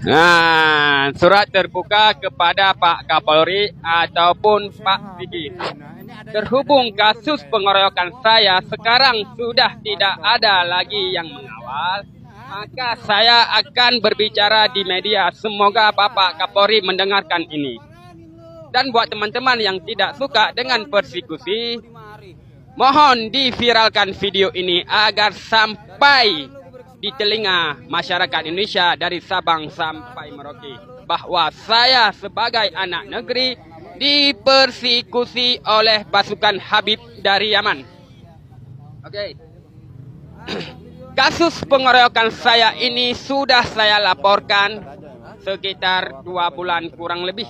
Nah, surat terbuka kepada Pak Kapolri ataupun Pak Sigit. Terhubung kasus pengeroyokan saya sekarang sudah tidak ada lagi yang mengawal, maka saya akan berbicara di media. Semoga Bapak Kapolri mendengarkan ini. Dan buat teman-teman yang tidak suka dengan persekusi, mohon diviralkan video ini agar sampai di telinga masyarakat Indonesia dari Sabang sampai Merauke bahwa saya sebagai anak negeri dipersekusi oleh pasukan Habib dari Yaman. Oke. Kasus pengeroyokan saya ini sudah saya laporkan sekitar 2 bulan kurang lebih.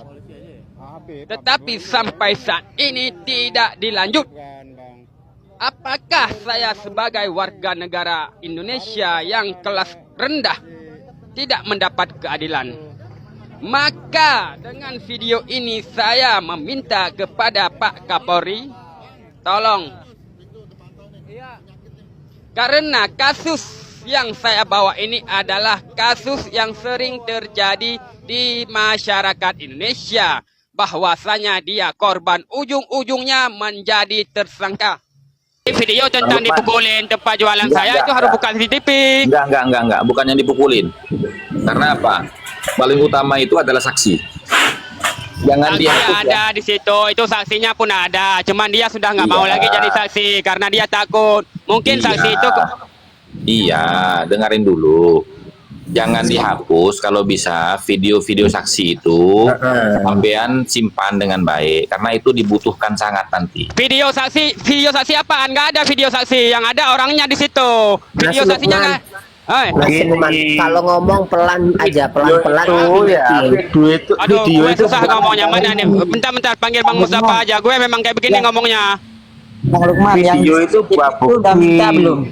Tetapi sampai saat ini tidak dilanjut. Apakah saya sebagai warga negara Indonesia yang kelas rendah tidak mendapat keadilan? Maka dengan video ini saya meminta kepada Pak Kapolri, tolong. Karena kasus yang saya bawa ini adalah kasus yang sering terjadi di masyarakat Indonesia. Bahwasanya dia korban ujung-ujungnya menjadi tersangka. Video tentang dipukulin tempat jualan saya itu harus buka CCTV. Enggak, bukannya dipukulin. Karena apa? Paling utama itu adalah saksi. Jangan dihapus. Ada di situ, itu saksinya pun ada. Cuman dia sudah nggak mau lagi jadi saksi karena dia takut. Mungkin saksi itu. Iya, dengerin dulu. Jangan dihapus kalau bisa video-video saksi itu sampean simpan dengan baik karena itu dibutuhkan sangat nanti. Video saksi apaan? Nggak ada video saksi, yang ada orangnya di situ. Video saksinya nggak. Kalau ngomong pelan aja, pelan-pelan. Aduh, gue susah ngomongnya mana nih. Bentar, panggil Bang Mustafa aja. Gue memang kayak begini ngomongnya. Bang Lukman, video itu udah minta belum?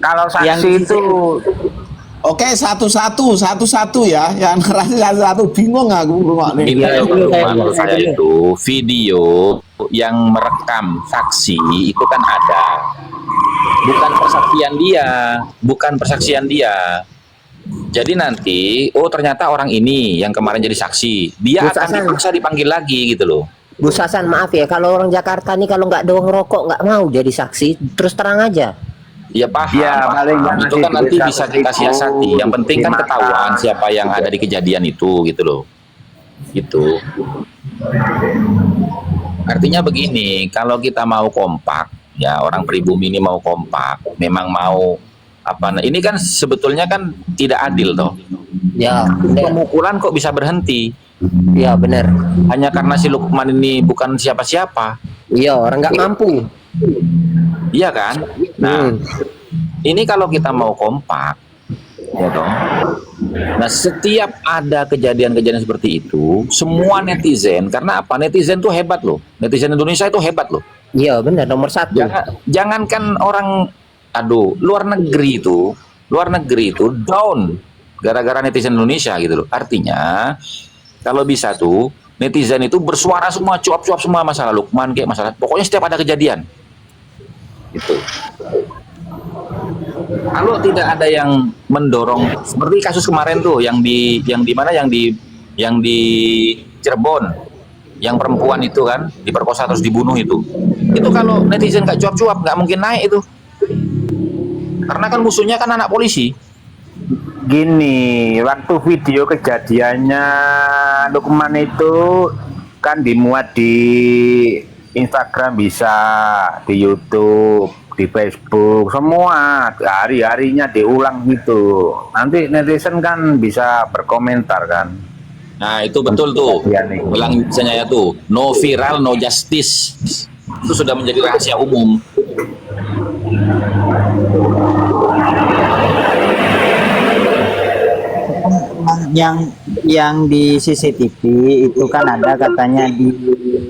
Kalau saksi itu oke, satu-satu ya. Yang satu bingung aku ini menurut saya itu video yang merekam saksi itu kan ada. Bukan persaksian dia. Jadi nanti, oh ternyata orang ini yang kemarin jadi saksi, dia akan dipaksa dipanggil lagi gitu loh. Bu Sasan, maaf ya, kalau orang Jakarta nih kalau nggak doang rokok nggak mau jadi saksi, terus terang aja. Ya paham, itu kan nanti bisa kita siasati. Yang penting kan ketahuan siapa yang ada di kejadian itu gitu loh. Gitu. Artinya begini, kalau kita mau kompak, ya orang pribumi ini mau kompak, memang mau apa? Ini kan sebetulnya kan tidak adil toh. Ya, pemukulan kok bisa berhenti? Ya benar. Hanya karena si Lukman ini bukan siapa-siapa. Iya, orang nggak mampu. Iya kan? Nah, ini kalau kita mau kompak, ya dong. Nah, setiap ada kejadian-kejadian seperti itu, semua netizen, karena apa? Netizen tuh hebat loh. Netizen Indonesia itu hebat loh. Iya benar, nomor 1. Jangankan orang, luar negeri itu down gara-gara netizen Indonesia gitu loh. Artinya, kalau bisa tuh netizen itu bersuara semua, cuap-cuap semua masalah Lukman kayak masalah. Pokoknya setiap ada kejadian. Gitu. Kalau tidak ada yang mendorong seperti kasus kemarin tuh yang di Cirebon, yang perempuan itu kan diperkosa terus dibunuh itu kalau netizen gak cuap-cuap nggak mungkin naik itu, karena kan musuhnya kan anak polisi. Gini, waktu video kejadiannya Lukman itu kan dimuat di Instagram, bisa di YouTube, di Facebook, semua hari-harinya diulang gitu. Nanti netizen kan bisa berkomentar kan. Nah itu betul tuh, ulang misalnya tuh, no viral no justice, itu sudah menjadi rahasia umum. Yang di CCTV itu kan ada katanya di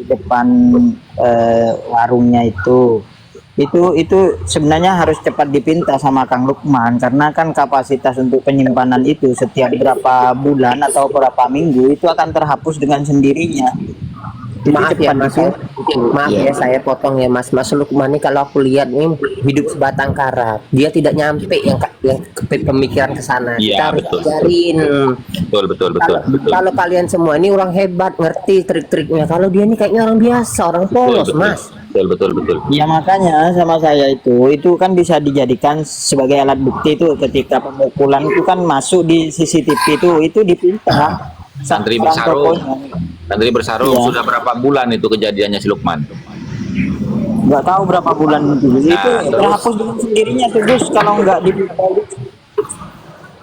depan warungnya itu sebenarnya harus cepat dipinta sama Kang Lukman, karena kan kapasitas untuk penyimpanan itu setiap berapa bulan atau berapa minggu itu akan terhapus dengan sendirinya. Maaf ya Mas ya. Maaf Iya. ya saya potong ya Mas. Mas Lukman ini kalau aku lihat nih hidup sebatang kara. Dia tidak nyampe yang pemikiran ke sana. Iya, Kita harus betul. ajarin. Betul. Kalau kalian semua ini orang hebat, ngerti trik-triknya. Kalau dia ini kayaknya orang biasa, orang polos, Mas. Betul. Ya makanya sama saya itu kan bisa dijadikan sebagai alat bukti itu ketika pemukulan itu kan masuk di CCTV itu dipinta Santri orang bersarung. tokohnya. Santri bersarung Iya. sudah berapa bulan itu kejadiannya si Lukman? Nggak tahu berapa bulan itu. Itu terus? terhapus dengan sendirinya tuh Gus kalau nggak dipinta.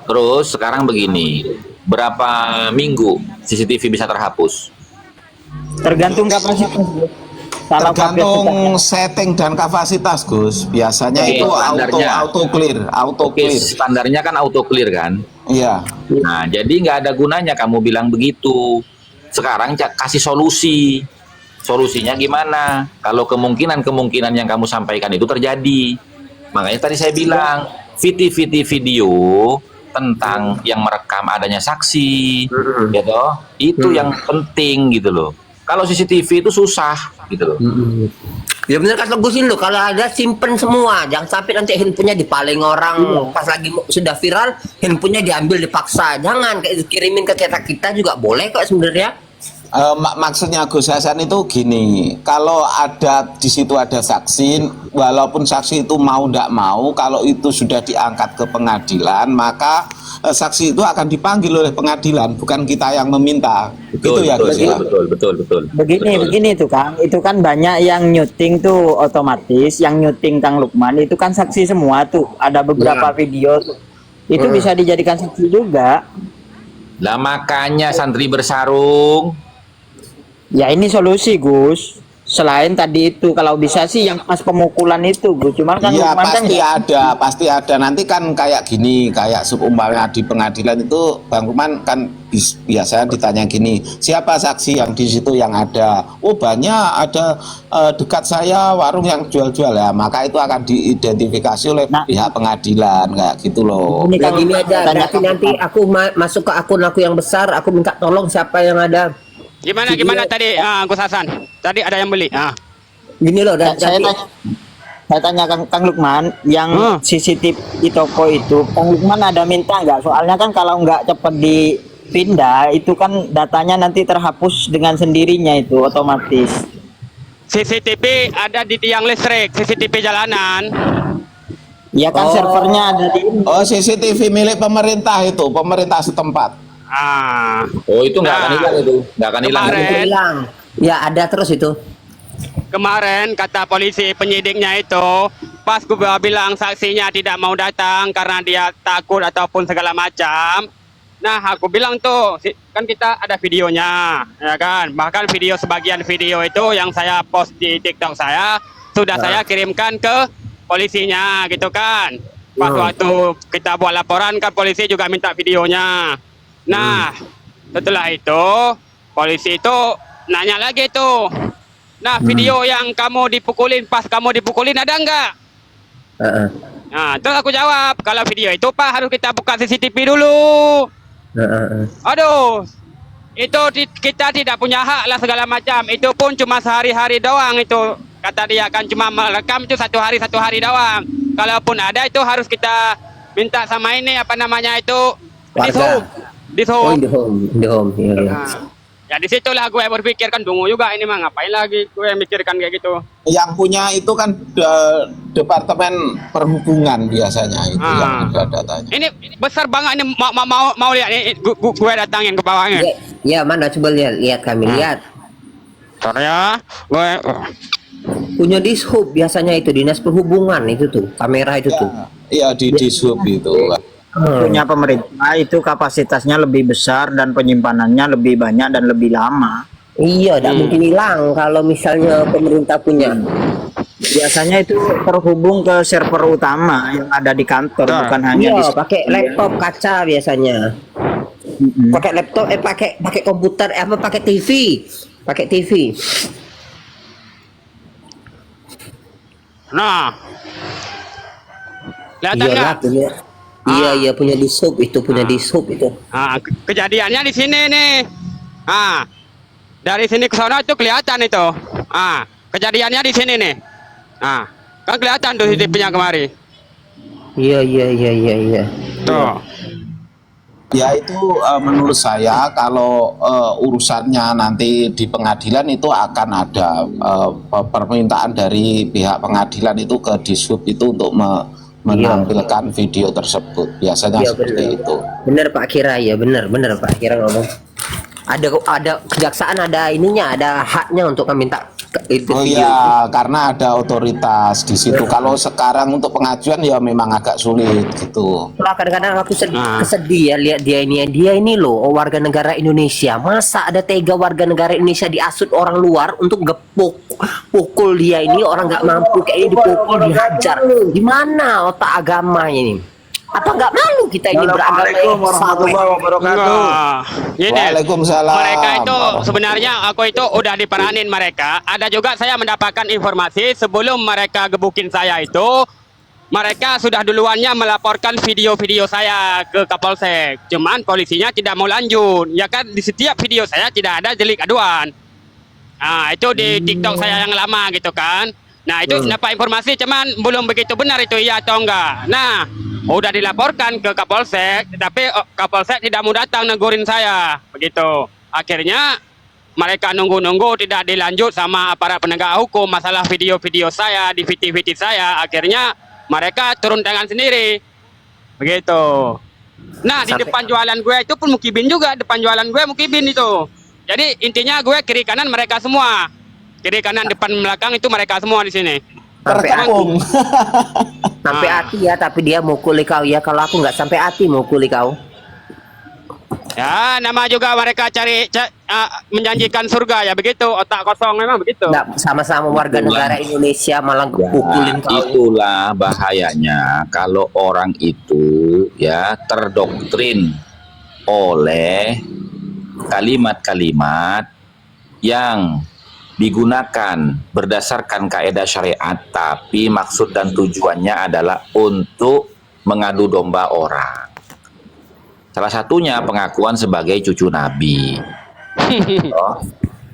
Terus sekarang begini, berapa minggu CCTV bisa terhapus? Tergantung kapasitas Gus. Kalau Tergantung setting dan kapasitas, Gus. Biasanya Oke, itu standarnya. auto Oke, clear. standarnya kan auto clear kan? Iya. Nah, jadi nggak ada gunanya kamu bilang begitu. Sekarang kasih solusi. Solusinya gimana? Kalau kemungkinan yang kamu sampaikan itu terjadi. Makanya tadi saya bilang, video tentang yang merekam adanya saksi, gitu. Itu yang penting gitu loh. Kalau CCTV itu susah gitu loh. Ya bener kata Gus ini loh, kalau ada simpen semua, jangan sampai nanti handphonenya dipaling orang pas lagi sudah viral, handphonenya diambil dipaksa, jangan kayak kirimin ke kita juga boleh kok sebenarnya. Maksudnya Gus Hasan itu gini, kalau ada di situ ada saksi, walaupun saksi itu mau tidak mau, kalau itu sudah diangkat ke pengadilan, maka saksi itu akan dipanggil oleh pengadilan, bukan kita yang meminta. Gitu ya Gus ya. Betul. Begini tuh Kang, itu kan banyak yang nyuting tuh otomatis, yang nyuting Kang Lukman itu kan saksi semua tuh, ada beberapa video tuh. Itu bisa dijadikan saksi juga. Lah makanya santri bersarung. Ya ini solusi Gus. Selain tadi itu kalau bisa sih yang pas pemukulan itu Gus. Cuman kan Iya Lukman kan pasti ada. Nanti kan kayak gini, kayak seumpamanya di pengadilan itu Bang Lukman kan biasanya ditanya gini, siapa saksi yang di situ yang ada? Oh banyak, ada dekat saya warung yang jual-jual ya, maka itu akan diidentifikasi oleh pihak pengadilan kayak gitu loh. ini Ya kan gini aja, tanya berarti nanti aku masuk ke akun aku yang besar, aku minta tolong siapa yang ada. Gimana tadi Gus Hasan? Tadi ada yang beli. Gini loh, saya tanya Kang Lukman yang CCTV di toko itu, Kang Lukman ada minta nggak? Soalnya kan kalau nggak cepat dipindah itu kan datanya nanti terhapus dengan sendirinya itu otomatis. CCTV ada di tiang listrik, CCTV jalanan. Ya kan servernya ada di Oh CCTV milik pemerintah itu, pemerintah setempat. Oh itu nggak akan hilang itu, nggak akan hilang. Kemarin. hilang. Ya ada terus itu. Kemarin kata polisi penyidiknya itu, pas gue bilang saksinya tidak mau datang karena dia takut ataupun segala macam. Nah aku bilang tuh, kan kita ada videonya, ya kan. Bahkan sebagian video itu yang saya post di TikTok saya sudah saya kirimkan ke polisinya, gitu kan. Pas waktu kita buat laporan kan polisi juga minta videonya. Nah, setelah itu polisi itu nanya lagi tuh. Nah, video yang kamu dipukulin, pas kamu dipukulin ada enggak? Nah, terus aku jawab, kalau video itu Pak harus kita buka CCTV dulu. Aduh, itu kita tidak punya hak lah segala macam. Itu pun cuma sehari-hari doang itu. Kata dia kan cuma merekam itu satu hari doang. Kalaupun ada itu harus kita minta sama ini apa namanya itu Warga. di Oh, home. in the home. Iya. Nah, ya disitulah gue berpikir kan dungu juga ini mah ngapain lagi gue mikirkan kayak gitu. Yang punya itu kan Departemen Perhubungan biasanya itu yang ada datanya. Ini besar banget ini mau lihat ini gue datangin ke bawahnya. Ya, mana coba lihat kami lihat. Sorry ya, gue Punya dishub biasanya itu dinas perhubungan itu tuh, kamera itu tuh. Iya di Dishub itu. punya pemerintah itu kapasitasnya lebih besar dan penyimpanannya lebih banyak dan lebih lama. Iya, tidak mungkin hilang kalau misalnya pemerintah punya. Biasanya itu terhubung ke server utama yang ada di kantor, bukan hanya di Iya, pakai laptop kaca biasanya. Pakai laptop, pakai komputer, pakai TV, pakai TV. nah lihat Iya, nggak? punya. Iya, punya dishub itu, punya dishub itu. Kejadiannya di sini nih. Dari sini ke sana itu kelihatan itu. Kejadiannya di sini nih. Kan kelihatan tuh CCTV-nya kemari. Iya. Tuh. Ya itu menurut saya kalau urusannya nanti di pengadilan itu akan ada permintaan dari pihak pengadilan itu ke Dishub itu untuk menampilkan video tersebut. Biasanya Iya, seperti itu. Bener Pak Kira, ya bener Pak Kira ngomong. Ada kejaksaan, ada ininya, ada haknya untuk meminta itu Oh video. iya, karena ada otoritas di situ. Kalau sekarang untuk pengajuan ya memang agak sulit gitu. Lah, kadang-kadang aku kesedih ya lihat dia ini loh warga negara Indonesia. Masa ada tega warga negara Indonesia diasut orang luar untuk pukul dia ini, orang nggak mampu kayak ini dipukul, dihajar. Gimana otak agamanya ini? Apa nggak malu kita ini beragama yang sama? Gini, Waalaikumsalam. mereka itu sebenarnya aku itu udah diperanin mereka. Ada juga saya mendapatkan informasi sebelum mereka gebukin saya itu, mereka sudah duluannya melaporkan video-video saya ke Kapolsek. Cuman polisinya tidak mau lanjut. Ya kan di setiap video saya tidak ada delik aduan. Itu di TikTok saya yang lama gitu kan. Nah itu dapat informasi cuman belum begitu benar itu iya atau enggak. Nah udah dilaporkan ke Kapolsek, tapi Kapolsek tidak mau datang negurin saya begitu. Akhirnya mereka nunggu-nunggu tidak dilanjut sama aparat penegak hukum masalah video-video saya, di VT-VT saya. Akhirnya mereka turun tangan sendiri begitu. Nah di depan jualan gue itu pun Mukibin juga, depan jualan gue Mukibin itu. Jadi intinya gue kiri kanan mereka semua. Kiri kanan depan belakang itu mereka semua di sini. Terkepung. Sampai hati ya, tapi dia mukuli kau ya. Kalau aku nggak sampai hati mukuli kau. Ya, nama juga mereka menjanjikan surga ya begitu. Otak kosong memang begitu. Nggak, sama-sama warga negara Indonesia malah pukulin kau. Itulah bahayanya kalau orang itu ya terdoktrin oleh kalimat-kalimat yang digunakan berdasarkan kaidah syariat, tapi maksud dan tujuannya adalah untuk mengadu domba orang. Salah satunya pengakuan sebagai cucu Nabi.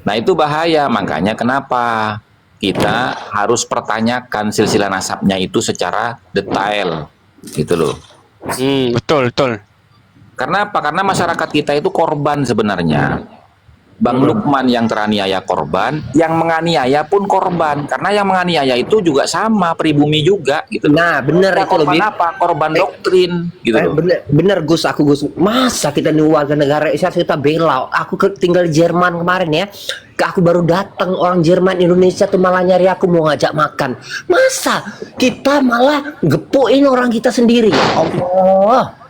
Nah itu bahaya, makanya kenapa kita harus pertanyakan silsilah nasabnya itu secara detail, gitu loh. Betul. Karena apa? Karena masyarakat kita itu korban sebenarnya. Bang Lukman yang teraniaya korban, yang menganiaya pun korban. Karena yang menganiaya itu juga sama, pribumi juga gitu. Nah, bener itu korban lebih apa? Korban doktrin gitu loh. bener Gus, masa kita nih warga negara Indonesia kita bela. Aku tinggal di Jerman kemarin ya. Aku baru datang, orang Jerman Indonesia tuh malah nyari aku mau ngajak makan. Masa kita malah gepuin orang kita sendiri? Allah.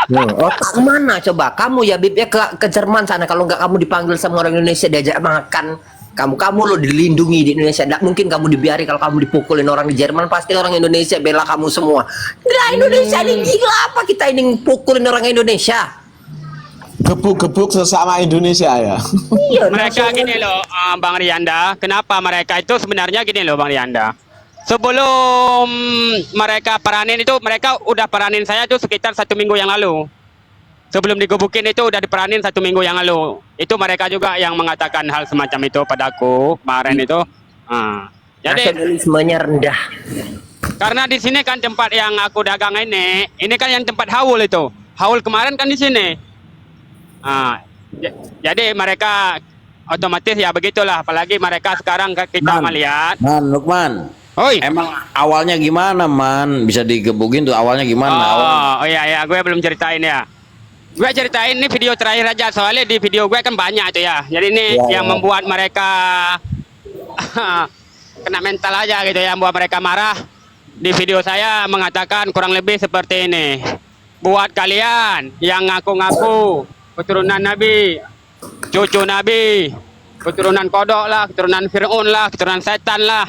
Otak mana coba kamu ya Bib ya ke Jerman sana, kalau nggak kamu dipanggil sama orang Indonesia diajak makan, kamu lo dilindungi di Indonesia, nggak mungkin kamu dibiarin. Kalau kamu dipukulin orang di Jerman pasti orang Indonesia bela kamu semua. Nah, Indonesia ini gila apa kita ini pukulin orang Indonesia? Gebuk-gebuk sesama Indonesia ya. Iya, Mereka gini loh, Bang Rianda. Kenapa mereka itu sebenarnya gini loh Bang Rianda. Sebelum mereka peranin itu, mereka udah peranin saya tuh sekitar 1 minggu yang lalu. Sebelum digebukin itu udah diperanin 1 minggu yang lalu. Itu mereka juga yang mengatakan hal semacam itu padaku kemarin itu. Jadi nasionalismenya rendah. karena di sini kan tempat yang aku dagang ini kan yang tempat haul itu. Haul kemarin kan di sini. Jadi mereka otomatis ya begitulah. Apalagi mereka sekarang kita melihat. Lukman. Oi. Emang awalnya gimana, Man? Bisa digebukin tuh awalnya gimana? Oh iya, gue belum ceritain ya. Gue ceritain ini video terakhir aja, soalnya di video gue kan banyak tuh ya. Jadi ini yang membuat mereka kena mental aja gitu ya, membuat mereka marah. Di video saya mengatakan kurang lebih seperti ini. Buat kalian yang ngaku-ngaku keturunan Nabi, cucu Nabi, keturunan kodok lah, keturunan Fir'aun lah, keturunan setan lah.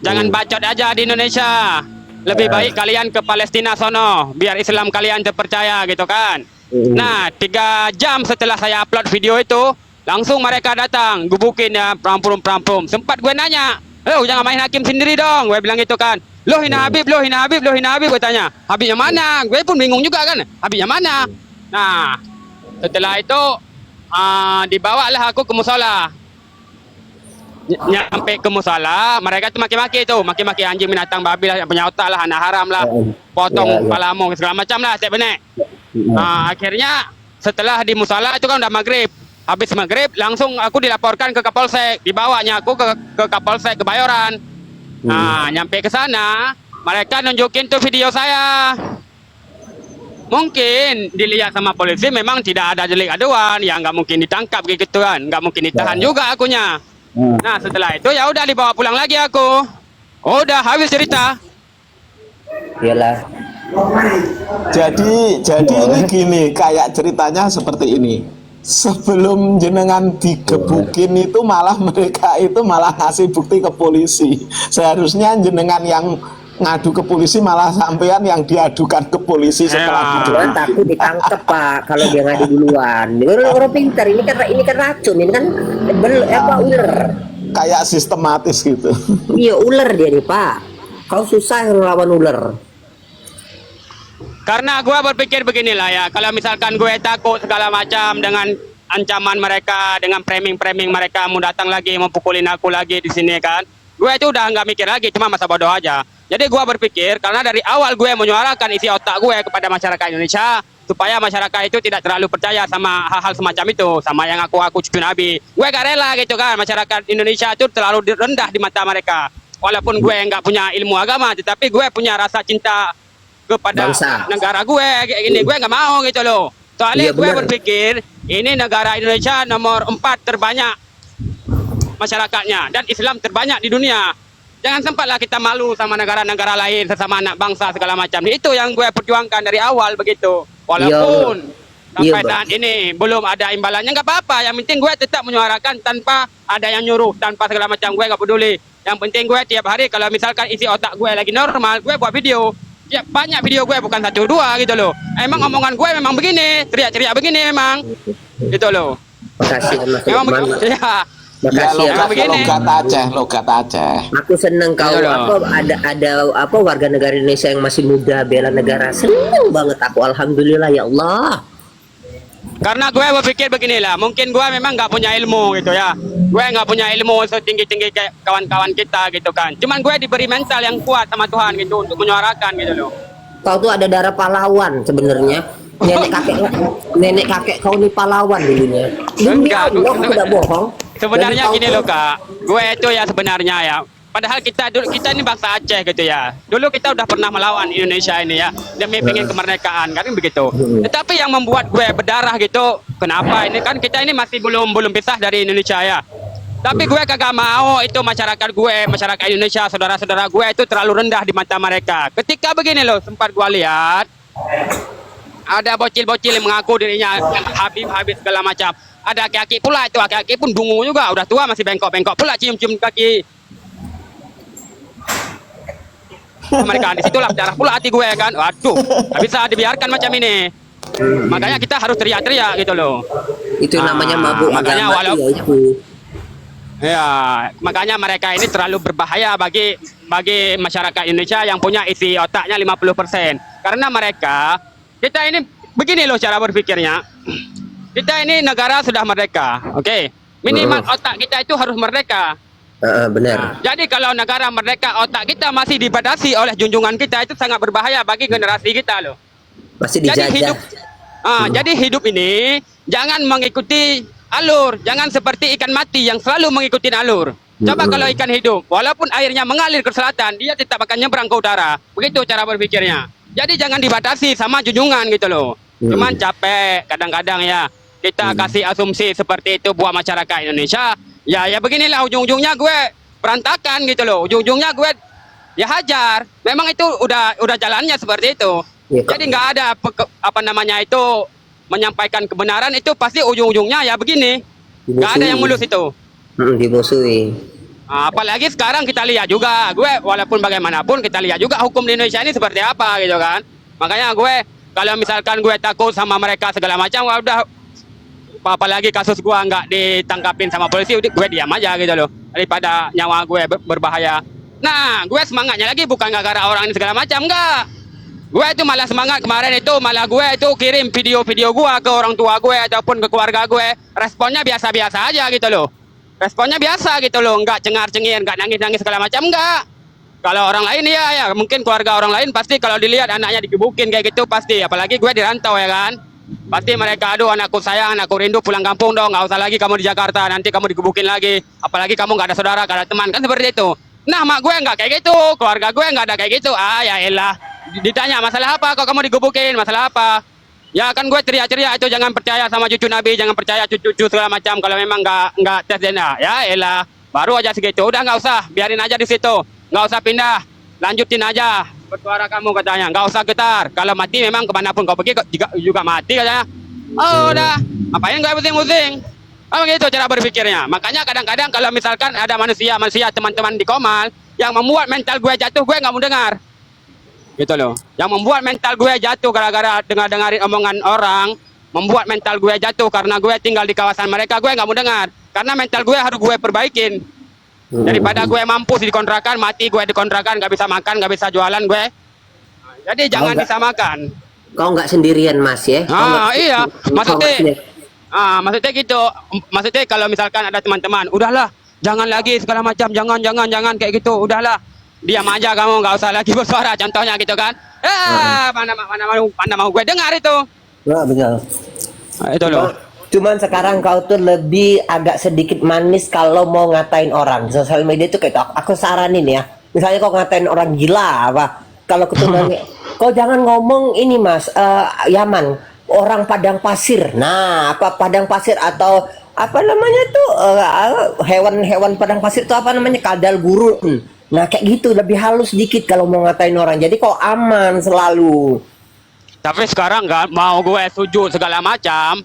Jangan bacot aja di Indonesia. Lebih baik kalian ke Palestina sono, biar Islam kalian terpercaya gitu kan. Nah, 3 jam setelah saya upload video itu, langsung mereka datang, gebukin ya, perampum. Sempat gue nanya, jangan main hakim sendiri dong. Gue bilang gitu kan. Loh hina Habib, gue tanya. Habibnya mana? Gue pun bingung juga kan. Habibnya mana? Nah, setelah itu Dibawalah aku ke musola. Nyampe ke musola, mereka tuh maki-maki anjing, binatang, babi lah, yang punya otak lah, anak haram lah, potong kepalamu segala macam lah, tiap benek. Akhirnya setelah di musola itu kan udah maghrib. Habis maghrib langsung aku dilaporkan ke Kapolsek, dibawanya aku ke Kapolsek Kebayoran. Nyampe ke sana, mereka nunjukin tuh video saya. Mungkin dilihat sama polisi memang tidak ada delik aduan, ya nggak mungkin ditangkap gitu kan, nggak mungkin ditahan juga akunya. Nah setelah itu ya udah dibawa pulang lagi aku. Udah habis cerita. Iyalah. Jadi ini gini, kayak ceritanya seperti ini. Sebelum jenengan digebukin itu malah mereka itu malah ngasih bukti ke polisi. Seharusnya jenengan yang ngadu ke polisi, malah sampean yang diadukan ke polisi setelah Cuman takut ditangkap Pak kalau dia ngadu duluan. Orang pintar, ini kan racun, ini kan ular. Kayak sistematis gitu. Iya ular dia nih Pak. Kau susah lawan ular. Karena gue berpikir beginilah ya, kalau misalkan gue takut segala macam dengan ancaman mereka, dengan framing mereka mau datang lagi, mau pukulin aku lagi di sini kan, gue itu udah nggak mikir lagi, cuma masa bodoh aja. Jadi gue berpikir, karena dari awal gue menyuarakan isi otak gue kepada masyarakat Indonesia, supaya masyarakat itu tidak terlalu percaya sama hal-hal semacam itu, sama yang aku cucu Nabi. Gue gak rela gitu kan, masyarakat Indonesia itu terlalu rendah di mata mereka. Walaupun gue nggak punya ilmu agama, tetapi gue punya rasa cinta kepada bangsa. Negara gue kayak gini, gue nggak mau gitu loh. Soalnya gue berpikir ini negara Indonesia nomor 4 terbanyak masyarakatnya dan Islam terbanyak di dunia. Jangan sempatlah kita malu sama negara-negara lain, sesama anak bangsa segala macam. Itu yang gue perjuangkan dari awal begitu. Walaupun sampai saat ini belum ada imbalannya, nggak apa-apa. Yang penting gue tetap menyuarakan tanpa ada yang nyuruh, tanpa segala macam, gue nggak peduli. Yang penting gue tiap hari kalau misalkan isi otak gue lagi normal, gue buat video. Ya banyak video gue, bukan 1 2 gitu loh. Emang omongan gue memang begini, teriak-teriak begini memang. Gitu loh. Makasih Mas Memang Lukman. ya. Makasih ya. Logat Aceh. Aku seneng kau ada warga negara Indonesia yang masih muda bela negara. Seneng banget aku, alhamdulillah ya Allah. Karena gue berpikir beginilah, mungkin gue memang nggak punya ilmu gitu ya. Gue nggak punya ilmu setinggi-tinggi kayak kawan-kawan kita gitu kan. Cuman gue diberi mental yang kuat sama Tuhan gitu untuk menyuarakan gitu loh. Kau tuh ada darah pahlawan sebenarnya. Nenek kakek kau nih pahlawan dulunya. Enggak, aku tidak bohong. Sebenarnya gini loh Kak, gue itu ya sebenarnya ya, padahal kita ini bangsa Aceh gitu ya. Dulu kita udah pernah melawan Indonesia ini ya, demi pengen kemerdekaan kan begitu. Tetapi yang membuat gue berdarah gitu, kenapa ini kan kita ini masih belum pisah dari Indonesia ya. Tapi gue kagak mau itu masyarakat gue, masyarakat Indonesia, saudara-saudara gue itu terlalu rendah di mata mereka. Ketika begini loh, sempat gue lihat ada bocil-bocil yang mengaku dirinya Habib segala macam. Ada aki-aki pula, itu aki-aki pun dungu juga, udah tua masih bengkok-bengkok pula, cium-cium kaki mereka. Di situlah darah pula hati gue kan. Waduh, nggak bisa dibiarkan macam ini. Makanya kita harus teriak-teriak gitu loh. Itu namanya mabuk makanya agama, walaupun ya itu. Ya, makanya mereka ini terlalu berbahaya bagi masyarakat Indonesia yang punya isi otaknya 50%. Karena mereka, kita ini begini loh cara berpikirnya. Kita ini negara sudah merdeka, oke? Minimal otak kita itu harus merdeka. Benar. Jadi kalau negara merdeka, otak kita masih dibatasi oleh junjungan kita, itu sangat berbahaya bagi generasi kita loh. Masih dijajah. Jadi hidup ini jangan mengikuti alur, jangan seperti ikan mati yang selalu mengikuti alur. Coba kalau ikan hidup, walaupun airnya mengalir ke selatan, dia tetap akan nyebrang ke utara. Begitu cara berpikirnya. Jadi jangan dibatasi sama junjungan gitu loh. Cuman capek kadang-kadang ya. Kita kasih asumsi seperti itu buat masyarakat Indonesia. Ya beginilah ujung-ujungnya gue berantakan gitu loh. Ujung-ujungnya gue ya hajar. Memang itu udah jalannya seperti itu. Ya, jadi nggak ada menyampaikan kebenaran itu pasti ujung-ujungnya ya begini. Nggak ada yang mulus itu. Dimusuhi. Apalagi sekarang kita lihat juga, gue walaupun bagaimanapun kita lihat juga hukum di Indonesia ini seperti apa gitu kan. Makanya gue kalau misalkan gue takut sama mereka segala macam, udah apalagi kasus gue nggak ditangkapin sama polisi, gue diam aja gitu loh, daripada nyawa gue berbahaya. Nah, gue semangatnya lagi bukan gara-gara orang ini segala macam, enggak. Gue itu malah semangat kemarin itu, malah gue itu kirim video-video gue ke orang tua gue ataupun ke keluarga gue. Responnya biasa-biasa aja gitu loh. Responnya biasa gitu loh, nggak cengar-cengir, nggak nangis-nangis segala macam, nggak. Kalau orang lain ya mungkin keluarga orang lain pasti kalau dilihat anaknya digebukin kayak gitu pasti. Apalagi gue di rantau ya kan. Pasti mereka, aduh anakku sayang, anakku rindu pulang kampung dong, nggak usah lagi kamu di Jakarta, nanti kamu digebukin lagi. Apalagi kamu nggak ada saudara, nggak ada teman, kan seperti itu. Nah mak gue nggak kayak gitu, keluarga gue nggak ada kayak gitu. Ya elah, ditanya masalah apa kok kamu digebukin, masalah apa? Ya kan gue teriak-teriak itu jangan percaya sama cucu Nabi, jangan percaya cucu-cucu segala macam kalau memang nggak tes DNA. Ya elah, baru aja segitu, udah nggak usah, biarin aja di situ, nggak usah pindah, lanjutin aja bersuara kamu katanya, nggak usah getar. Kalau mati memang kemanapun kau pergi juga mati katanya. Oh udah, apain gue pusing-pusing? Oh begitu cara berpikirnya. Makanya kadang-kadang kalau misalkan ada manusia teman-teman di Komal yang membuat mental gue jatuh, gue nggak mau dengar. Gitu loh, yang membuat mental gue jatuh gara-gara dengerin omongan orang, membuat mental gue jatuh karena gue tinggal di kawasan mereka, gue nggak mau dengar, karena mental gue harus gue perbaikin. Daripada gue mampus di kontrakan, mati gue di kontrakan, nggak bisa makan, nggak bisa jualan gue. Jadi jangan disamakan. Kau nggak sendirian Mas ya? Iya, maksudnya gitu. Maksudnya kalau misalkan ada teman-teman, udahlah, jangan lagi segala macam, jangan kayak gitu, udahlah. Diam aja kamu, nggak usah lagi bersuara, contohnya gitu kan. Mana mau gue dengar itu. Nah, betul. Nah, itu loh. Cuman sekarang kau tuh lebih agak sedikit manis kalau mau ngatain orang. Di sosial media itu kayak aku saranin ya. Misalnya kau ngatain orang gila apa. Kalau ketemu kau jangan ngomong ini Mas, Yaman, orang Padang Pasir. Nah, apa Padang Pasir atau apa namanya tuh hewan-hewan Padang Pasir itu apa namanya, kadal gurun. Nah kayak gitu, lebih halus sedikit kalau mau ngatain orang. Jadi kok aman selalu. Tapi sekarang nggak mau gue sujud segala macam.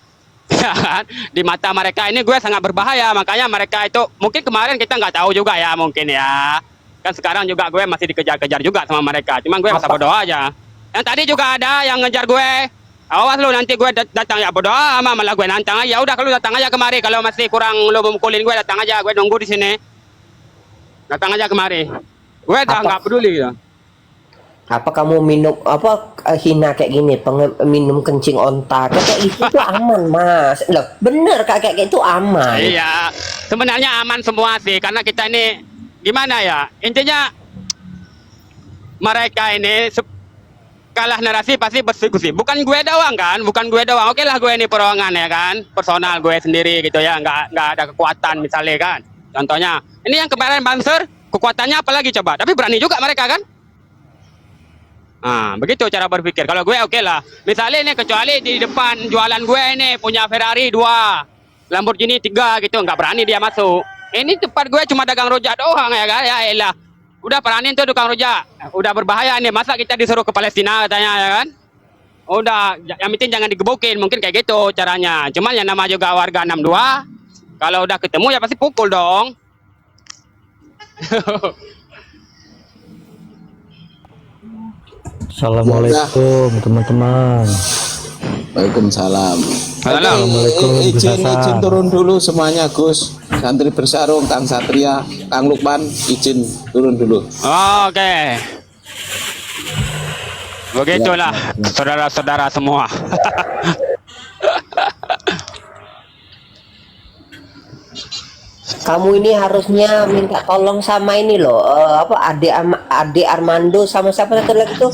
Ya kan? Di mata mereka ini gue sangat berbahaya. Makanya mereka itu mungkin kemarin kita nggak tahu juga ya mungkin ya. Kan sekarang juga gue masih dikejar-kejar juga sama mereka. Cuman gue masa bodoh aja. Yang tadi juga ada yang ngejar gue. Awas lu nanti gue datang ya bodoh ama, malah gue nantang aja. Udah kalau datang aja kemari. Kalau masih kurang lu memukulin gue datang aja. Gue nunggu di sini. Datang aja kemari. Gue udah nggak peduli ya. Apa kamu minum apa hina kayak gini, minum kencing onta kayak itu tuh aman Mas. Loh, bener kayak itu aman. Iya, sebenarnya aman semua sih karena kita ini gimana ya? Intinya mereka ini kalah narasi pasti bersikusi. Bukan gue doang kan, bukan gue doang. Oke lah gue ini perorangan ya kan, personal gue sendiri gitu ya, nggak ada kekuatan misalnya kan. Contohnya, ini yang kemarin Banser, kekuatannya apalagi coba, tapi berani juga mereka kan. Nah, begitu cara berpikir. Kalau gue oke lah. Misalnya ini kecuali di depan jualan gue ini punya Ferrari 2, Lamborghini 3 gitu, nggak berani dia masuk. Ini tempat gue cuma dagang rojak doang ya kan. Ya elah. Udah peranin tuh tukang rojak. Udah berbahaya nih. Masa kita disuruh ke Palestina katanya ya kan? Udah, yang penting jangan digebukin. Mungkin kayak gitu caranya. Cuman yang nama juga warga 62, kalau udah ketemu ya pasti pukul dong. Assalamualaikum teman-teman. Waalaikumsalam. Assalamualaikum, Gus Izin Hasan. turun dulu semuanya Gus. Santri bersarung, Kang Satria, Kang Lukman, izin turun dulu. Oke. Begitulah saudara-saudara semua. Kamu ini harusnya minta tolong sama ini loh, apa Ade Armando sama siapa satu lagi tuh,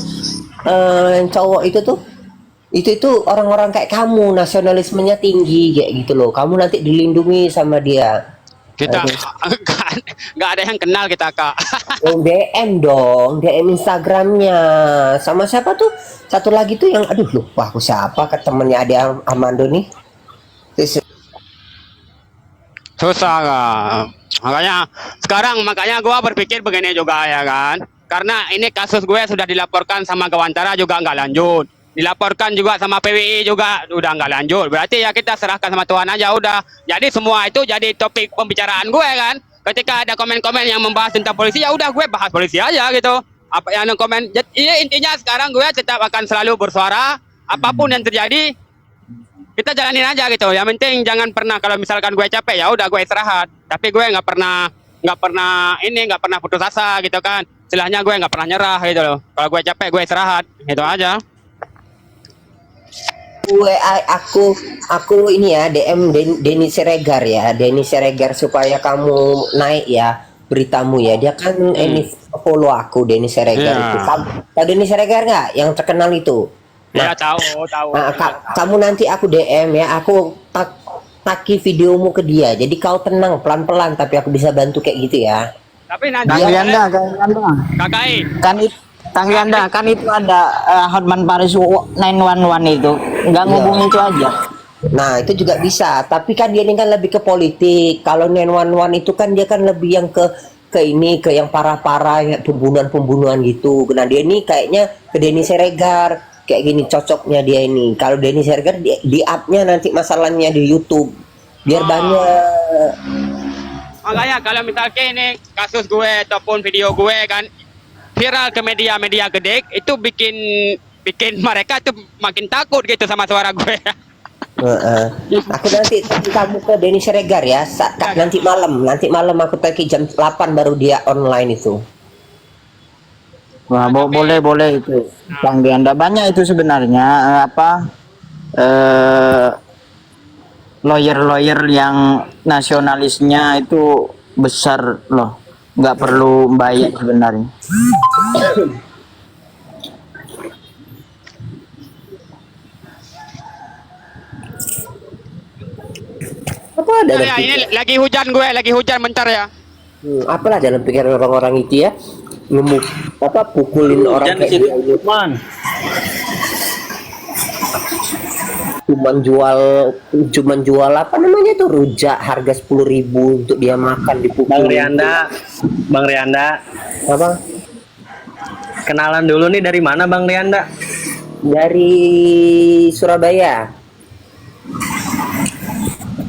yang cowok itu orang-orang kayak kamu, nasionalismenya tinggi kayak gitu loh. Kamu nanti dilindungi sama dia. Kita nggak ada yang kenal kita kak. DM dong, DM Instagramnya. Sama siapa tuh? Satu lagi tuh yang, aduh lupa aku siapa, ke temennya Ade Armando nih. Susah kak. Makanya gua berpikir begini juga ya kan. Karena ini kasus gue sudah dilaporkan sama Gawantara juga nggak lanjut. Dilaporkan juga sama PWI juga udah nggak lanjut. Berarti ya kita serahkan sama Tuhan aja udah. Jadi semua itu jadi topik pembicaraan gue kan. Ketika ada komen-komen yang membahas tentang polisi, ya udah gue bahas polisi aja gitu. Apa yang komen? Jadi intinya sekarang gue tetap akan selalu bersuara. Apapun yang terjadi, kita jalanin aja gitu. Yang penting jangan pernah kalau misalkan gue capek ya udah gue istirahat. Tapi gue nggak pernah putus asa gitu kan. istilahnya gue nggak pernah nyerah gitu loh. Kalau gue capek gue istirahat, itu aja. Aku ini ya DM Denny Siregar ya, Denny Siregar supaya kamu naik ya beritamu ya. Dia kan ini follow aku Denny Siregar Iya. itu. Tahu Denny Siregar nggak? Yang terkenal itu. Ya tahu. Nah, kamu nanti aku DM ya, aku taki videomu ke dia. Jadi kau tenang pelan-pelan, tapi aku bisa bantu kayak gitu ya. Tapi nanti Kang Rianda, KKI. Kang Rianda, kan itu ada Hotman Paris 911 itu, nggak ngubungin itu aja. Nah itu juga bisa, tapi kan dia ini kan lebih ke politik. Kalau 911 itu kan dia kan lebih yang ke ini, ke yang parah-parah, ya, pembunuhan-pembunuhan gitu. Nah dia ini kayaknya ke Denny Siregar, kayak gini cocoknya dia ini. Kalau Denny Siregar di up-nya nanti masalahnya di YouTube, biar banyak. Makanya kalau misalnya ini kasus gue ataupun video gue kan viral ke media-media gede, itu bikin mereka tuh makin takut gitu sama suara gue. Aku nanti kamu ke Denny Siregar ya. Nanti malam aku tagi jam 8 baru dia online itu. Wah, boleh itu. Kang Rianda banyak itu sebenarnya lawyer yang nasionalisnya itu besar loh, nggak perlu bayar sebenarnya. Apa ada dalam Ya, ini pikiran, lagi hujan bentar ya. apalah dalam pikiran orang-orang itu ya, pukulin orang kayak dia ini. Cuman jual apa namanya tuh rujak harga 10.000 untuk dia makan di Bang Rianda, apa kenalan dulu nih dari mana Bang Rianda? dari Surabaya.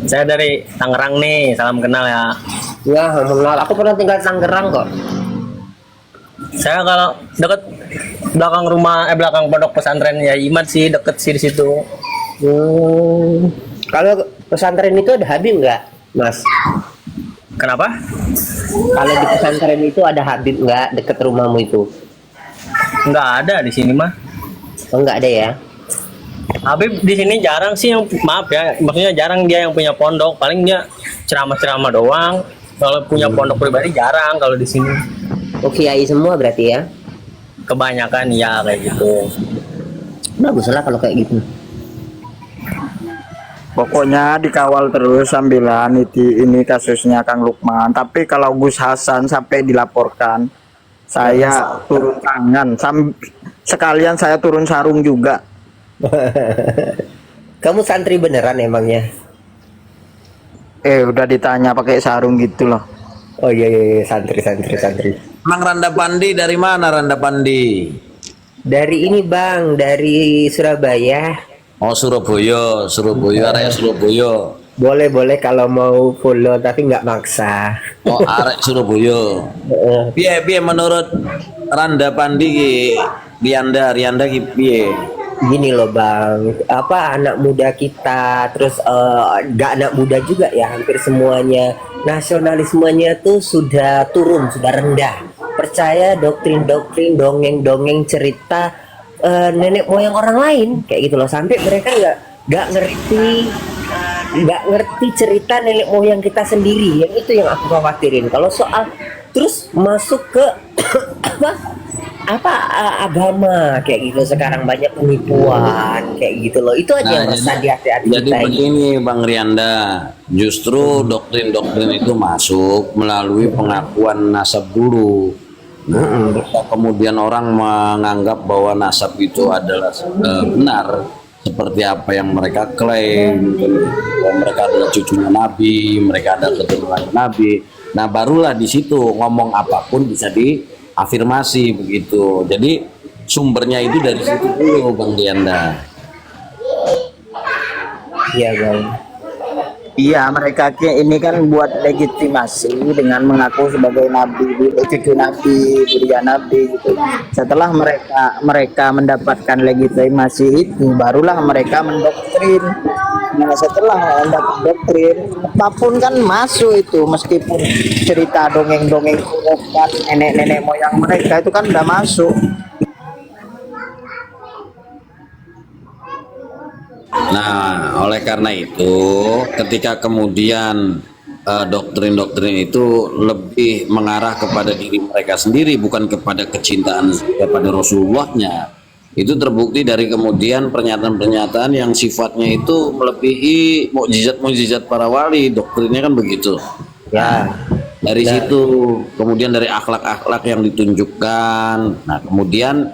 Saya dari Tangerang nih, salam kenal ya. Ya, alhamdulillah. Aku pernah tinggal di Tangerang kok. Saya kalau deket belakang pondok pesantren ya Iman sih, deket sih di situ. Kalau pesantren itu ada Habib nggak, Mas? Kenapa? Kalau di pesantren itu ada Habib nggak deket rumahmu itu? Nggak ada di sini mah. Oh, nggak ada ya? Habib di sini jarang sih yang, maaf ya, maksudnya jarang dia yang punya pondok. Paling dia ceramah-ceramah doang. Kalau punya pondok pribadi jarang kalau di sini. Oh, kiai semua berarti ya? Kebanyakan ya kayak gitu. Bagus lah kalau kayak gitu. Pokoknya dikawal terus sambilan ini kasusnya Kang Lukman. Tapi kalau Gus Hasan sampai dilaporkan, saya turun tangan. Sekalian saya turun sarung juga. Kamu santri beneran emangnya? Udah ditanya pakai sarung gitu loh. Oh iya, santri. Emang Randa Pandi dari mana Randa Pandi? Dari ini Bang, dari Surabaya. Oh Surabaya, area Surabaya. Boleh kalau mau follow tapi nggak maksa. Oh arek Surabaya. Piye menurut Randa Pandi ki Rianda ki piye? Gini loh Bang, apa anak muda kita, terus nggak anak muda juga ya, hampir semuanya nasionalismenya tuh sudah turun, sudah rendah. Percaya doktrin-doktrin, dongeng-dongeng cerita nenek moyang orang lain kayak gitu loh, sampai mereka nggak ngerti cerita nenek moyang kita sendiri. Yang itu yang aku khawatirin. Kalau soal terus masuk ke agama kayak gitu, sekarang banyak penipuan kayak gitu loh, itu aja yang resah di hati-hati Jadi kita ini. begini Bang Rianda, justru doktrin-doktrin itu masuk melalui pengakuan nasab dulu. Kemudian orang menganggap bahwa nasab itu adalah benar seperti apa yang mereka klaim, bahwa mereka adalah cucunya Nabi, mereka ada keturunan Nabi. Nah barulah di situ ngomong apapun bisa diafirmasi begitu. Jadi sumbernya itu dari situ dulu Bang Rianda. Iya Bang. Iya, mereka ini kan buat legitimasi dengan mengaku sebagai nabi, cucu nabi, burian nabi gitu. Setelah mereka mendapatkan legitimasi itu, barulah mereka mendoktrin Nah, setelah dapat doktrin, apapun kan masuk itu, meskipun cerita dongeng-dongeng kurokan nenek-nenek moyang mereka itu kan udah masuk. Nah, oleh karena itu, ketika kemudian doktrin-doktrin itu lebih mengarah kepada diri mereka sendiri, bukan kepada kecintaan kepada Rasulullahnya, itu terbukti dari kemudian pernyataan-pernyataan yang sifatnya itu melebihi mukjizat-mukjizat para wali. Doktrinnya kan begitu. Ya. Dari situ, kemudian dari akhlak-akhlak yang ditunjukkan. Nah, kemudian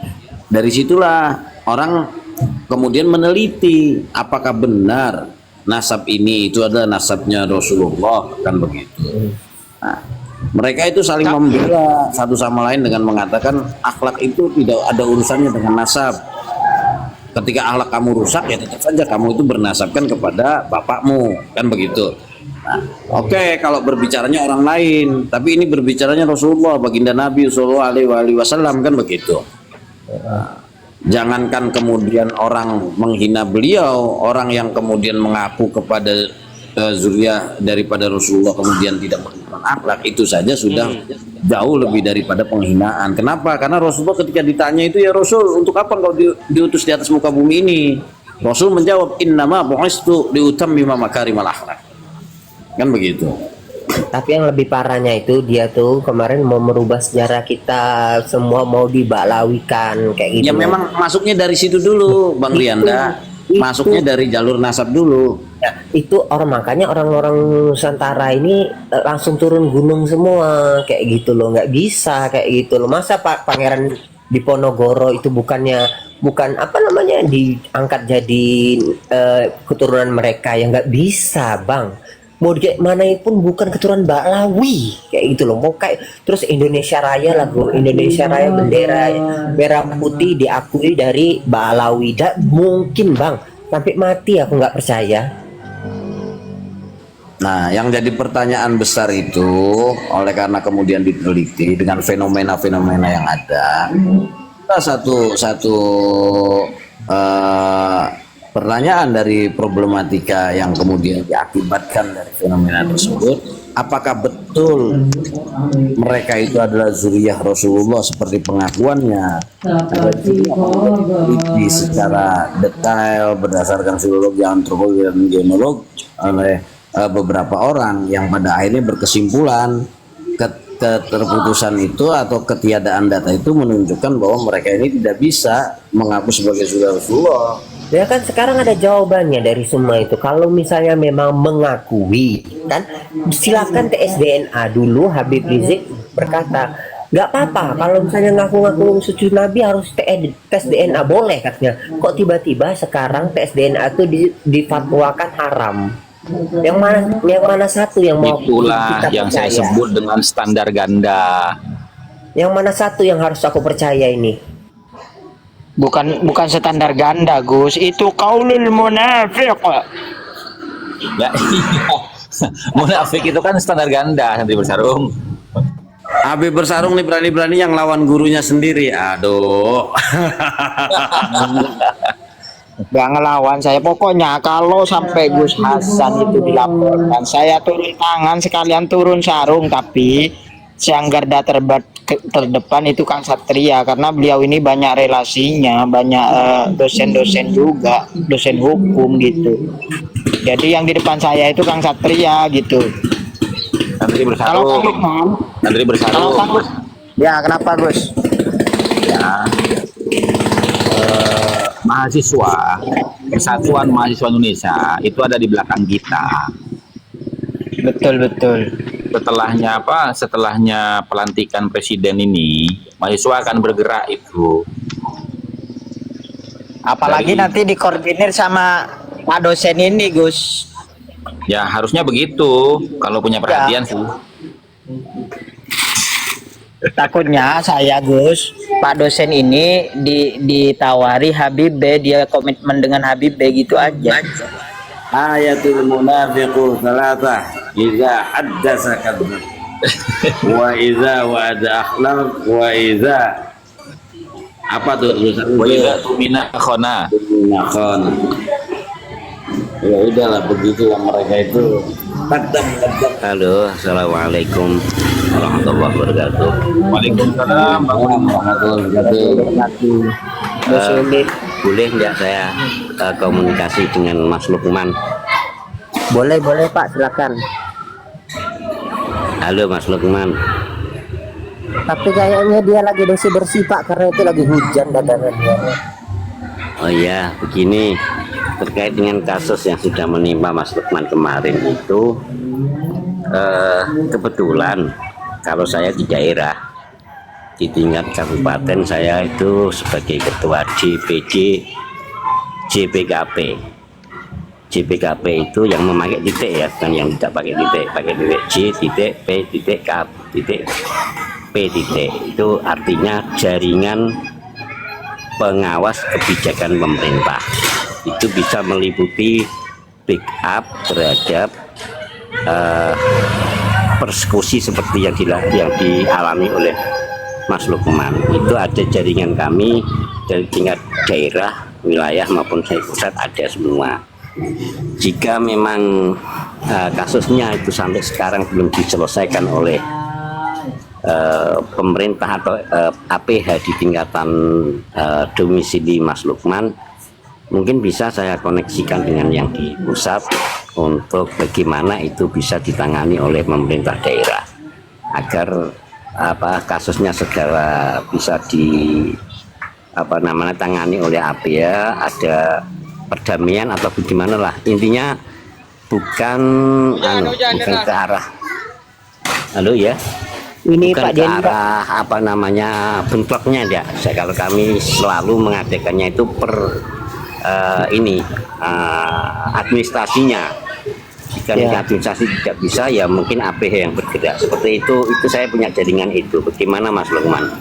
dari situlah orang kemudian meneliti apakah benar nasab ini itu adalah nasabnya Rasulullah, kan begitu. Nah, mereka itu saling membela satu sama lain dengan mengatakan akhlak itu tidak ada urusannya dengan nasab. Ketika akhlak kamu rusak, ya tetap saja kamu itu bernasabkan kepada bapakmu, kan begitu. Nah, oke, kalau berbicaranya orang lain, tapi ini berbicaranya Rasulullah, baginda Nabi Sallallahu Alaihi Wasallam, kan begitu. Jangankan kemudian orang menghina beliau, orang yang kemudian mengaku kepada zuriyah daripada Rasulullah kemudian tidak menggunakan akhlak, itu saja sudah jauh lebih daripada penghinaan. Kenapa? Karena Rasulullah ketika ditanya itu, ya Rasul, untuk apa engkau diutus di atas muka bumi ini? Rasul menjawab, innama bu'istu liutammima makarimal akhlak. Kan begitu. Tapi yang lebih parahnya itu dia tuh kemarin mau merubah sejarah kita, semua mau dibalawikan kayak gitu. Ya memang masuknya dari situ dulu, Bang Lianda. Masuknya dari jalur nasab dulu. Ya, itu makanya orang-orang Nusantara ini langsung turun gunung semua kayak gitu loh, nggak bisa kayak gitu loh. Masa Pak Pangeran Diponegoro itu bukan apa namanya diangkat jadi keturunan mereka, yang nggak bisa, Bang. Mau kayak mana pun bukan keturunan Ba'lawi kayak gitu loh. Mau kayak terus Indonesia Raya, lagu Indonesia Raya bendera merah putih diakui dari Ba'lawi. Tidak mungkin, Bang, sampai mati aku nggak percaya. Nah, yang jadi pertanyaan besar itu oleh karena kemudian diteliti dengan fenomena-fenomena yang ada, satu pertanyaan dari problematika yang kemudian diakibatkan dari fenomena tersebut, apakah betul mereka itu adalah zuriyah Rasulullah seperti pengakuannya? Di secara detail berdasarkan filologi, antropologi, dan genealogi oleh beberapa orang yang pada akhirnya berkesimpulan keterputusan itu atau ketiadaan data itu menunjukkan bahwa mereka ini tidak bisa mengaku sebagai zuriyah Rasulullah. Ya kan sekarang ada jawabannya dari semua itu. Kalau misalnya memang mengakui, kan silakan tes DNA dulu. Habib Rizik berkata, nggak apa-apa kalau misalnya ngaku-ngaku cucu Nabi harus tes DNA, boleh katanya. Kok tiba-tiba sekarang tes DNA itu difatwakan haram? Yang mana satu yang mau Itulah kita yang percaya? saya sebut dengan standar ganda. Yang mana satu yang harus aku percaya ini? Bukan standar ganda, Gus. Itu qaulul munafiq. Ya, iya. Munafik itu kan standar ganda, Santri Bersarung. Habib Bersarung nih berani-berani yang lawan gurunya sendiri. Aduh. Gak ngelawan saya. Pokoknya kalau sampai Gus Hasan itu dilaporkan, saya turun tangan, sekalian turun sarung. Tapi yang garda terdepan itu Kang Satria, karena beliau ini banyak relasinya, banyak dosen-dosen juga, dosen hukum gitu. Jadi yang di depan saya itu Kang Satria gitu. Santri Kalau Bersarung. Kang Lukman, Santri Bersarung. ya kenapa Gus? Ya, mahasiswa Persatuan Mahasiswa Indonesia itu ada di belakang kita. Betul. Setelahnya pelantikan presiden ini, mahasiswa akan bergerak itu. Apalagi nanti dikoordinir sama Pak dosen ini, Gus. Ya harusnya begitu kalau punya perhatian sih. Takutnya saya, Gus, Pak dosen ini ditawari Habib B, dia komitmen dengan Habib B gitu aja. Ayatul munafiqu salatah, idza haddasa kadzdzab, wa idza wa'ada akhlaf, wa idza apa tuh tulisan Wa idza tumina khana. Ya udahlah begitulah mereka itu. Halo, assalamualaikum warahmatullahi wabarakatuh. Waalaikumsalam warahmatullahi wabarakatuh. Boleh nggak saya komunikasi dengan Mas Lukman? Boleh Pak, silakan. Halo Mas Lukman. Tapi kayaknya dia lagi bersih Pak, karena itu lagi hujan dagangannya. Oh iya, begini, terkait dengan kasus yang sudah menimpa Mas Lukman kemarin itu, kebetulan kalau saya di daerah di tingkat kabupaten, saya itu sebagai ketua DPD JPKP. JPKP itu yang memakai titik ya, bukan yang tidak pakai titik J titik P titik K titik P titik. Itu artinya jaringan pengawas kebijakan pemerintah. Itu bisa meliputi backup terhadap persekusi seperti yang dialami oleh Mas Lukman. Itu ada jaringan kami dari tingkat daerah, wilayah maupun pusat, ada semua. Jika memang kasusnya itu sampai sekarang belum diselesaikan oleh pemerintah atau APH di tingkatan domisili Mas Lukman, mungkin bisa saya koneksikan dengan yang di pusat untuk bagaimana itu bisa ditangani oleh pemerintah daerah agar kasusnya segera bisa tangani oleh APH, ada perdamaian atau bagaimana lah, intinya bukan bukan ke arah ini bukan Pak ke arah bentroknya ya. Kalau kami selalu mengadakannya itu per administrasinya. Jika administrasi tidak bisa, ya mungkin APH yang bergerak seperti itu saya punya jaringan itu. Bagaimana Mas Lukman?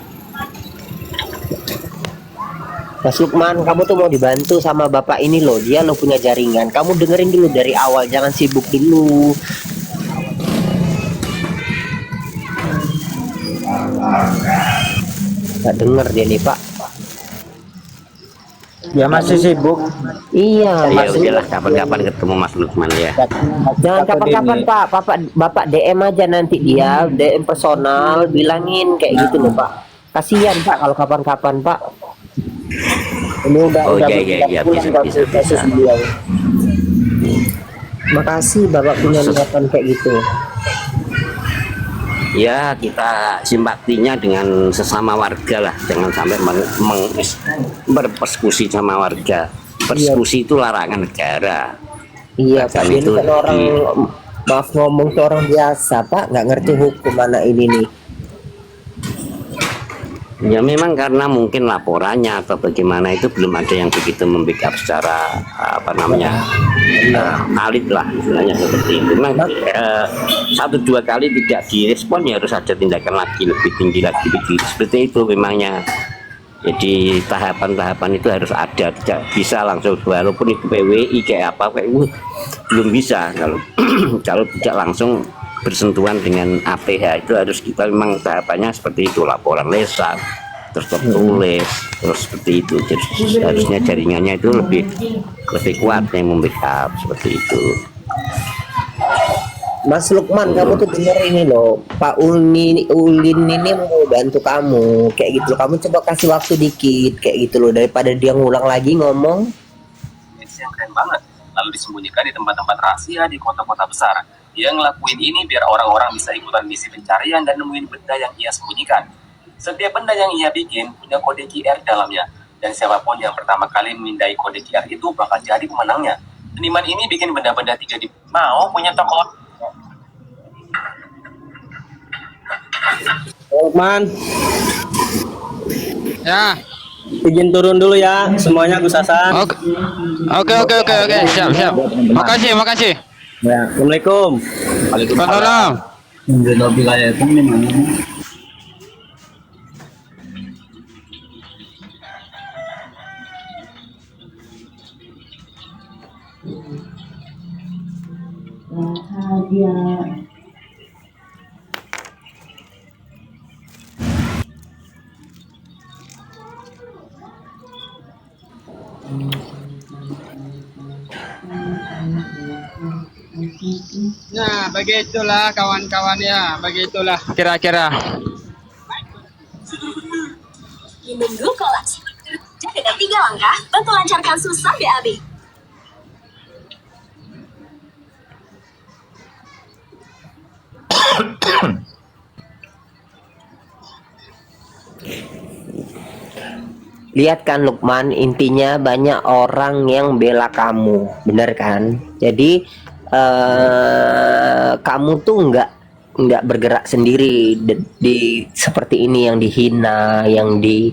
Mas Lukman, kamu tuh mau dibantu sama bapak ini loh, dia lo punya jaringan. Kamu dengerin dulu dari awal, jangan sibuk dulu. Gak denger dia nih Pak. Ya masih sibuk. Iya, ya udahlah, kapan-kapan ketemu Mas Lukman ya. Jangan kapan-kapan Pak, bapak DM aja nanti dia, DM personal, bilangin kayak gitu loh Pak. Kasihan Pak kalau kapan-kapan Pak. Ini udah iya, bisa. Makasih Bapak punya niatan kayak gitu. Ya, kita simpatinya dengan sesama warga lah, jangan sampai berpersekusi sama warga. Persekusi itu larangan negara. Iya, Pak, ini kan orang maaf ngomong tuh orang biasa Pak, nggak ngerti hukum anak ini nih. Ya memang karena mungkin laporannya atau bagaimana itu belum ada yang begitu membackup secara valid lah, istilahnya seperti itu. Memang 1-2 kali tidak direspon, ya harus ada tindakan lagi lebih tinggi lagi seperti itu memangnya. Jadi tahapan-tahapan itu harus ada, tidak bisa langsung, walaupun itu PWI kayak apa belum bisa kalau kalau tidak langsung bersentuhan dengan APH. Itu harus kita memang tahapannya seperti itu, laporan lesan terus tertulis terus seperti itu. Jadi harusnya jaringannya itu lebih kuat yang membackup seperti itu. Mas Lukman, kamu tuh denger ini loh, Pak Ulin ini mau bantu kamu kayak gitu. Kamu coba kasih waktu dikit kayak gitu loh, daripada dia ngulang lagi ngomong. Yang keren banget, lalu disembunyikan di tempat-tempat rahasia di kota-kota besar. Dia ngelakuin ini biar orang-orang bisa ikutan misi pencarian dan nemuin benda yang ia sembunyikan. Setiap benda yang ia bikin punya kode QR dalamnya, dan siapapun yang pertama kali memindai kode QR itu bakal jadi pemenangnya. Seniman ini bikin benda-benda 3D. Mau punya toko? Lukman, Ya. izin turun dulu ya, semuanya Gus Hasan. Oke. Siap. Makasih. Ya, Assalamualaikum. Waalaikumsalam. Nah, begitulah kawan-kawan ya, begitulah kira-kira. Minum Glukolas. Dengan 3 langkah, bantu lancarkan susah BAB. Lihat kan Lukman, intinya banyak orang yang bela kamu, bener kan? Jadi kamu tuh nggak bergerak sendiri di seperti ini, yang dihina, yang di